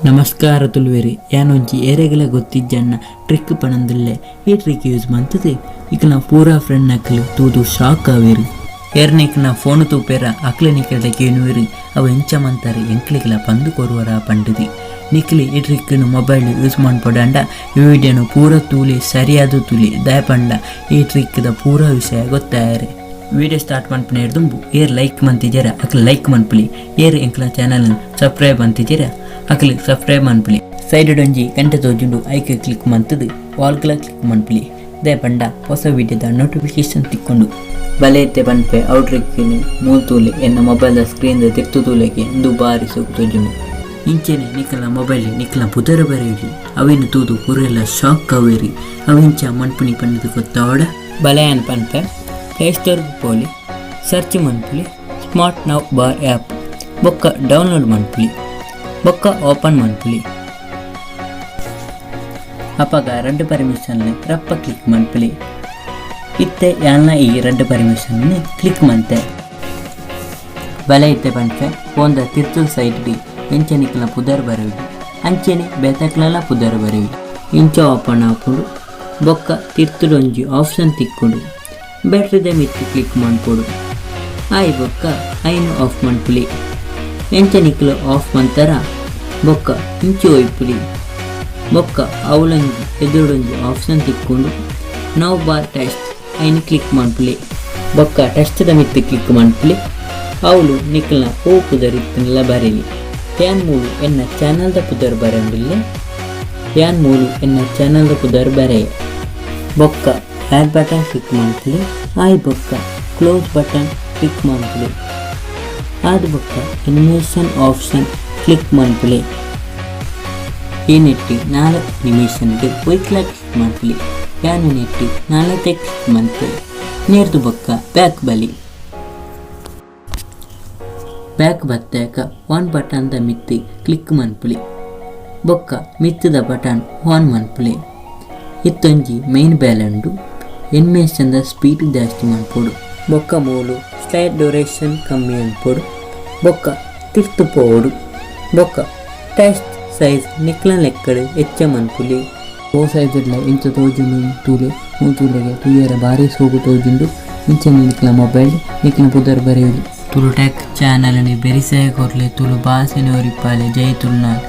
ನಮಸ್ಕಾರ ತುಳುವೆರಿ ಯಾನೊಂಜಿ ಏರೆಗಲ ಗೊತ್ತಿಜ್ಜನ್ನ ಟ್ರಿಕ್ ಪಣಂದುಲ್ಲೆ ಈ trick use ಮಂತದೆ ಈಗ ನಾ ಪೂರಾ ಫ್ರೆಂಡ್ ನಕ್ಲು ತೂದು ಶಾಕ್ ಆವೇರಿ ಏರ್ನಿಕ್ ನಾ ಫೋನ್ ತೂಪೇರ ಅಕ್ಲೆ ನಿಕ್ಲೆ ಕೇನುವೆರಿ ಅವ ಎಂಚ ಮಂತಾರೆ ಎಂಕ್ಲಿಗ್ಲ ಪಂದು ಕೊರುವರ ಪಂಡಿದಿ ನಿಕ್ಲಿ ಈ ಟ್ರಿಕ್ನು ಮೊಬೈಲ್ ಯೂಸ್ ಮಾಡ್ಪಡಂಡ ಈ ವಿಡಿಯೋನು ಪೂರ ತೂಲಿ ಸರಿಯಾದ ತೂಲಿ ದಯಪಂಡ ಈ ಟ್ರಿಕ್ದ ಪೂರ ವಿಷಯ ಗೊತ್ತಾಯರೆ ವಿಡಿಯೋ ಸ್ಟಾರ್ಟ್ ಮಾಡ್ಪನೆ ಹಿಡ್ದುಂಬು ಏರ್ ಲೈಕ್ ಮಂತಿದ್ದೀರ ಅಕ್ಲೆ ಲೈಕ್ ಮನ್ಪಲಿ ಏರ್ ಎಂಕ್ಲ ಚಾನಲ್ ಸಬ್ಸ್ಕ್ರೈಬ್ ಅಂತಿದ್ದೀರ ಅಕ್ಲಿ ಸಬ್ಸ್ಕ್ರೈಬ್ ಮನ್ಪಲಿ ಸೈಡ್ ಒಂಜಿ ಗಂಟೆ ತೋಜುಂಡು ಐಕೆ ಕ್ಲಿಕ್ ಮಂತದು ವಾಲ್ಗಳ ಕ್ಲಿಕ್ ಮನ್ಪಲಿ ದೇ ಪಂಡ ಹೊಸ ವಿಡಿಯೋದ ನೋಟಿಫಿಕೇಶನ್ ತಿಕ್ಕೊಂಡು ಬಲೆ ಎತ್ತೆ ಪನ್ಪೆ ಔಟ್ರಿಕ್ಕಿನ ಮೂತೂಲೆ ಎನ್ನ ಮೊಬೈಲ್ ಸ್ಕ್ರೀನ್ ತಿರ್ತು ತೂಲೆಗೆ ಇಂದು ಬಾರಿ ಸೋಕು ತೋಜುಂಡು ಇಂಚೆನೆ ನಿಕ್ಕಲ ಮೊಬೈಲ್ ನಿಕ್ಕಲ ಪುದರ ಬರೆಯಲಿ ಅವೇನು ತೂದು ಪುರೆಲ್ಲ ಶಾಕ್ ಅವೇರಿ ಅವಿಂಚ ಮನ್ಪುನಿ ಪಂಡಿದು ಗೊತ್ತಾವಡ ಬಲೆಯನ್ ಪನ್ಪೆ ಪ್ಲೇಸ್ಟೋರ್ಗೆ ಪೋಲಿ ಸರ್ಚ್ ಮನ್ಪುಲಿ ಸ್ಮಾರ್ಟ್ ನೌ ಬಾರ್ ಆ್ಯಪ್ ಬೊಕ್ಕ ಡೌನ್ಲೋಡ್ ಮನ್ಪುಲಿ ಬೊಕ್ಕ ಓಪನ್ ಮನ್ಪುಲಿ ಅಪ್ಪಗ ರೆಡ್ ಪರ್ಮಿಷನ್ ರಪ್ಪ ಕ್ಲಿಕ್ ಮನ್ಪುಲಿ ಇತ್ತೆ ಯಾನ್ನ ಈ ರೆಡ್ ಪರ್ಮಿಷನ್ ಕ್ಲಿಕ್ ಮಂತೆ ಬಲೆ ಇತ್ತೆ ಪಂಚೆ ಒಂದ ತಿರ್ತುಲ್ ಸೈಡ್ ಡಿ ಎಂಚೆ ನಿಕ್ಲ ಪುದರ್ ಬರೆಯುದು ಅಂಚೆನೆ ಬೆತಕ್ಲೆಲ್ಲ ಪುದರ್ ಬರೆಯುದು ಇಂಚ ಓಪನ್ ಹಾಕೊಂಡು ಬೊಕ್ಕ ತಿರ್ತುಡೊಂಜಿ ಆಪ್ಷನ್ ತಿಕ್ಕೊಂಡು ಬ್ಯಾಟ್ರಿದ ಮಿತ್ತಿ ಕ್ಲಿಕ್ ಮಾಡ್ಕೊಡು ಆಯ್ ಬೊಕ್ಕ ಐನು ಆಫ್ ಮನ್ಪುಲಿ ಎಂಚ ನಿಕ್ಲು ಆಫ್ ಮಂತರ ಬೊಕ್ಕ ಇಂಚು ಒಯ್ಪುಲಿ ಬೊಕ್ಕ ಅವಳಂಜಿ ಎದುರೊಂಜಿ ಆಪ್ಷನ್ ತಿಕ್ಕೊಂಡು ನೌ ಬಾರ್ ಟೆಸ್ಟ್ ಐನು ಕ್ಲಿಕ್ ಮನ್ಪುಲಿ ಬೊಕ್ಕ ಟೆಸ್ಟ್ದ ಮಿತ್ತಿ ಕ್ಲಿಕ್ ಮನ್ಪುಲಿ ಅವಳು ನಿಕ್ಲ ಓ ಪುದರ್ ಇತ್ತನೆಲ್ಲ ಬರೀಲಿ ಯಾನ್ ಮೂಲು ಎನ್ನ ಚಾನಲ್ದ ಪುದರ್ ಬರೆಯಂದಿಲ್ಲ ಯಾನ್ ಮೂಲು ಎನ್ನ ಚಾನಲ್ದ ಪುದರ್ ಬರೆಯ ಬೊಕ್ಕ ಆ್ಯಡ್ ಬಟನ್ ಕ್ಲಿಕ್ ಮನ್ಪುಲಿ ಆಯ್ ಬೊಕ್ಕ ಕ್ಲೋಸ್ ಬಟನ್ ಕ್ಲಿಕ್ ಮನ್ಪುಲಿ ಆದ ಬೊಕ್ಕ ಅನಿಮೇಷನ್ ಆಪ್ಷನ್ ಕ್ಲಿಕ್ ಮನ್ಪುಲಿ ಈ ನೆಟ್ಟಿ 4 ನಿಮಿಷನ್ಗೆ ಒಯ್ಕ್ಲ ಕ್ಲಿಕ್ ಮನ್ಪುಲಿ ಯಾನು ನೆಟ್ಟಿ 4 ಕ್ಲಿಕ್ ಮನ್ಪುಲಿ ನೇರ್ದು ಬೊಕ್ಕ ಬ್ಯಾಕ್ ಬಲಿ ಬ್ಯಾಕ್ ಬತ್ತಾಕ ಆನ್ ಬಟನ್ದ ಮಿತ್ತಿ ಕ್ಲಿಕ್ ಮನ್ಪುಲಿ ಬೊಕ್ಕ ಮಿತ್ತದ ಬಟನ್ ಆನ್ ಮನ್ಪುಲಿ ಇತ್ತೊಂಜಿ ಮೈನ್ ಬ್ಯಾಲೆಂಡು ಎನಿಮೇಷನ್ದ ಸ್ಪೀಡ್ ಜಾಸ್ತಿ ಮನ್ಪೊಡು ಬೊಕ್ಕ ಮೂಲು ಸ್ಲೈಡ್ ಡ್ಯೂರೇಷನ್ ಕಮ್ಮಿ ಅನ್ಪೊಡು ಬೊಕ್ಕ ತಿರ್ತು ಪೋಡು ಬೊಕ್ಕ ಟೆಸ್ಟ್ ಸೈಜ್ ನಿಕ್ಲ ಲೆಕ್ಕಡು ಹೆಚ್ಚ ಮನ್ಪುಲಿ ಓ ಸೈಜ್ ಇಂಚ ತೋಜುಂಡು ತೂಲೆ ಮೂತೂಲೆಗೆ ತುಯ್ಯರ ಬಾರಿ ಸೋಗು ತೋಜುಂಡು ಇಂಚ ನಿಕ್ಲ ಮೊಬೈಲ್ ನಿಕ್ಲ ಪುದರ್ ಬರೆಯುದು ತುಳು ಟೆಕ್ ಚಾನಲ್ ಬೆರಿಸಾಯ ಕೊರ್ಲೆ ತುಳು ಭಾಷೆನವರಿಪ್ಪಾಲೆ ಜೈ ತುಳುನಾಥ್.